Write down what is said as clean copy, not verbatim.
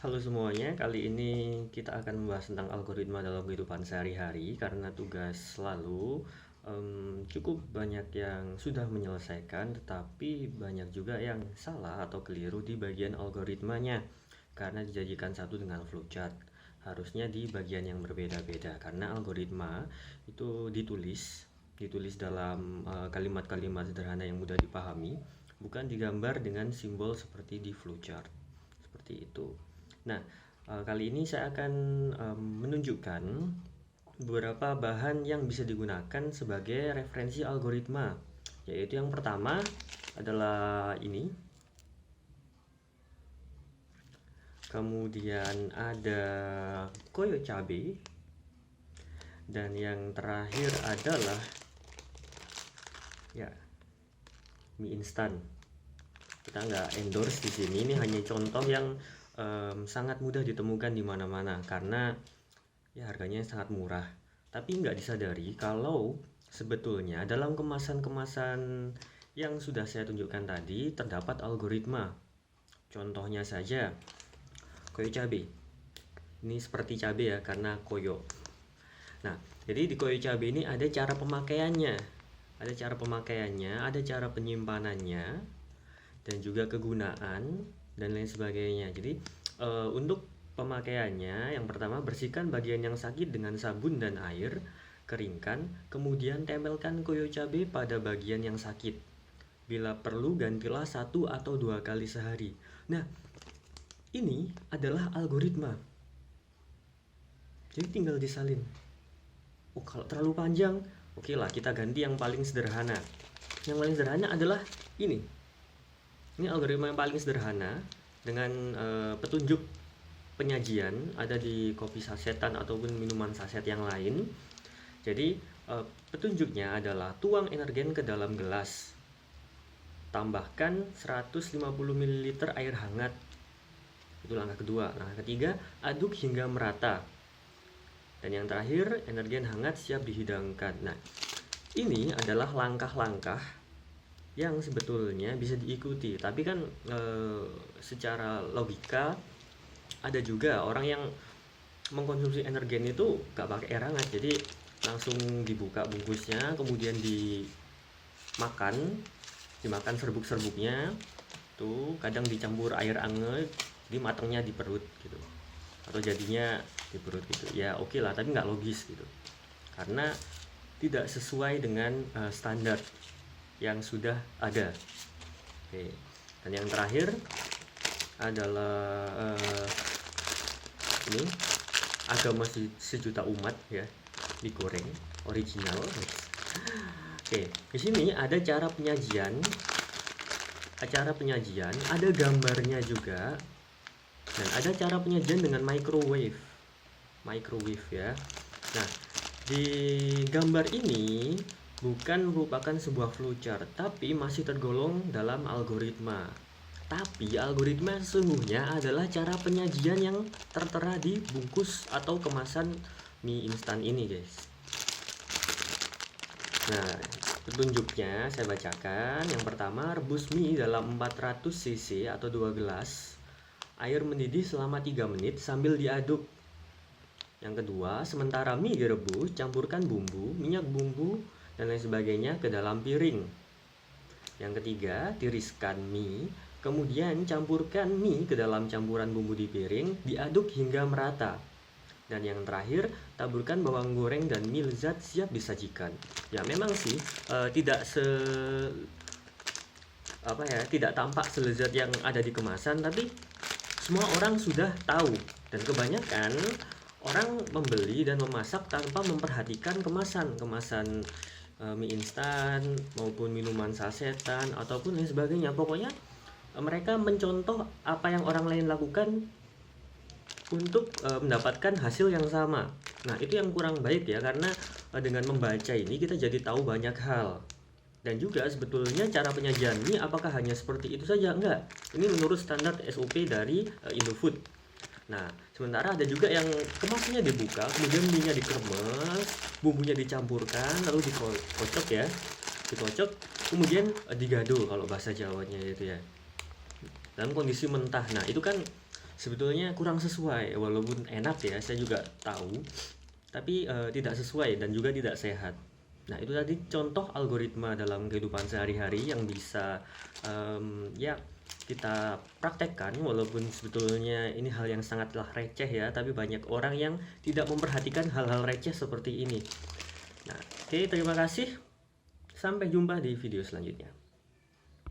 Halo semuanya, kali ini kita akan membahas tentang algoritma dalam kehidupan sehari-hari karena tugas selalu cukup banyak yang sudah menyelesaikan tetapi banyak juga yang salah atau keliru di bagian algoritmanya karena dijadikan satu dengan flowchart. Harusnya di bagian yang berbeda-beda karena algoritma itu ditulis dalam kalimat-kalimat sederhana yang mudah dipahami, bukan digambar dengan simbol seperti di flowchart. Seperti itu. Nah, kali ini saya akan menunjukkan beberapa bahan yang bisa digunakan sebagai referensi algoritma. Yaitu yang pertama adalah ini. Kemudian ada koyo cabe. Dan yang terakhir adalah ya, mie instan. Kita nggak endorse di sini, ini hanya contoh yang sangat mudah ditemukan di mana-mana karena ya harganya sangat murah. Tapi nggak disadari kalau sebetulnya dalam kemasan-kemasan yang sudah saya tunjukkan tadi terdapat algoritma. Contohnya saja koyo cabe. Ini seperti cabe ya karena koyo. Nah, jadi di koyo cabe ini ada cara pemakaiannya. Ada cara penyimpanannya, dan juga kegunaan dan lain sebagainya. Jadi untuk pemakaiannya, yang pertama bersihkan bagian yang sakit dengan sabun dan air, keringkan, kemudian tempelkan koyo cabe pada bagian yang sakit. Bila perlu gantilah 1 atau 2 kali sehari. Nah, ini adalah algoritma. Jadi tinggal disalin. Oh, kalau terlalu panjang, oke lah kita ganti yang paling sederhana. Yang paling sederhana adalah ini. Ini algoritma yang paling sederhana dengan petunjuk penyajian ada di kopi sasetan ataupun minuman saset yang lain. Jadi petunjuknya adalah tuang energen ke dalam gelas. Tambahkan 150 ml air hangat. Itu langkah kedua. Langkah ketiga, aduk hingga merata. Dan yang terakhir, energen hangat siap dihidangkan. Nah, ini adalah langkah-langkah yang sebetulnya bisa diikuti, tapi kan secara logika ada juga orang yang mengkonsumsi energen itu gak pakai air hangat, jadi langsung dibuka bungkusnya, kemudian dimakan serbuk-serbuknya, tuh kadang dicampur air anget, jadi matangnya di perut gitu, atau jadinya di perut gitu. Ya oke lah, tapi nggak logis gitu, karena tidak sesuai dengan standar yang sudah ada. Oke. Dan yang terakhir adalah ini agama sejuta umat ya, digoreng original. Oke, di sini ada cara penyajian, ada gambarnya juga, dan ada cara penyajian dengan microwave ya. Nah, di gambar ini bukan merupakan sebuah flowchart, tapi masih tergolong dalam algoritma. Tapi algoritma sesungguhnya adalah cara penyajian yang tertera di bungkus atau kemasan mie instan ini, guys. Nah, petunjuknya saya bacakan. Yang pertama, rebus mie dalam 400 cc atau 2 gelas. Air mendidih selama 3 menit sambil diaduk. Yang kedua, sementara mie direbus, campurkan bumbu, minyak bumbu, dan lain sebagainya ke dalam piring. Yang ketiga, tiriskan mie, kemudian campurkan mie ke dalam campuran bumbu di piring, diaduk hingga merata. Dan yang terakhir, taburkan bawang goreng dan mie lezat siap disajikan. Ya memang sih tidak tampak selezat yang ada di kemasan, tapi semua orang sudah tahu, dan kebanyakan orang membeli dan memasak tanpa memperhatikan kemasan mie instan maupun minuman sasetan ataupun lain sebagainya. Pokoknya mereka mencontoh apa yang orang lain lakukan untuk mendapatkan hasil yang sama. Nah, itu yang kurang baik ya, karena dengan membaca ini kita jadi tahu banyak hal. Dan juga sebetulnya cara penyajian mie apakah hanya seperti itu saja? Enggak. Ini menurut standar SOP dari Indofood. Nah, sementara ada juga yang kemasannya dibuka, kemudian mie-nya dikeremes, bumbunya dicampurkan, lalu dikocok, kemudian digado kalau bahasa Jawanya itu ya, dalam kondisi mentah. Nah, itu kan sebetulnya kurang sesuai, walaupun enak ya, saya juga tahu, tapi tidak sesuai dan juga tidak sehat. Nah, itu tadi contoh algoritma dalam kehidupan sehari-hari yang bisa ya kita praktekkan, walaupun sebetulnya ini hal yang sangatlah receh ya, tapi banyak orang yang tidak memperhatikan hal-hal receh seperti ini. Nah, oke, terima kasih. Sampai jumpa di video selanjutnya.